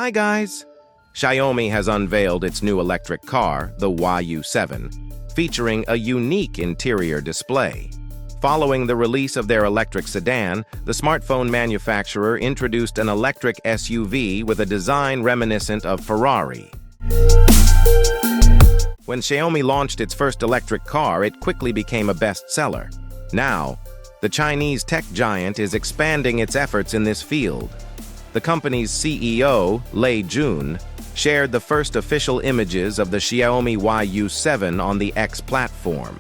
Hi guys! Xiaomi has unveiled its new electric car, the YU7, featuring a unique interior display. Following the release of their electric sedan, the smartphone manufacturer introduced an electric SUV with a design reminiscent of Ferrari. When Xiaomi launched its first electric car, it quickly became a bestseller. Now, the Chinese tech giant is expanding its efforts in this field. The company's CEO, Lei Jun, shared the first official images of the Xiaomi YU7 on the X platform.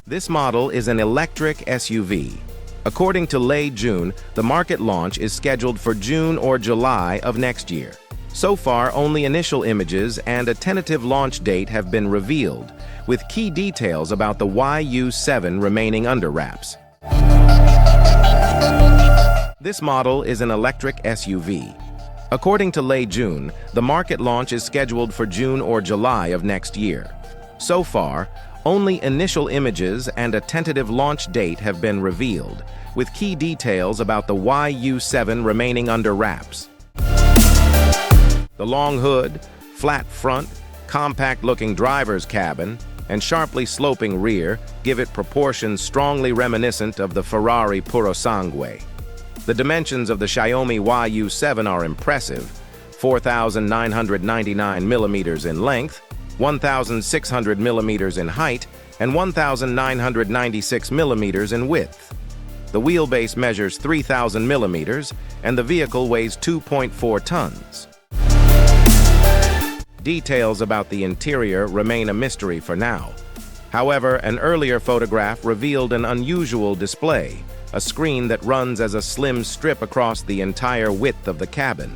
This model is an electric SUV. According to Lei Jun, the market launch is scheduled for June or July of next year. So far, only initial images and a tentative launch date have been revealed, with key details about the YU7 remaining under wraps. This model is an electric SUV. According to Lei Jun, the market launch is scheduled for June or July of next year. So far, only initial images and a tentative launch date have been revealed, with key details about the YU7 remaining under wraps. The long hood, flat front, compact-looking driver's cabin, and sharply sloping rear give it proportions strongly reminiscent of the Ferrari Purosangue. The dimensions of the Xiaomi YU7 are impressive: 4,999 millimeters in length, 1,600 millimeters in height, and 1,996 millimeters in width. The wheelbase measures 3,000 millimeters, and the vehicle weighs 2.4 tons. Details about the interior remain a mystery for now. However, an earlier photograph revealed an unusual display, a screen that runs as a slim strip across the entire width of the cabin.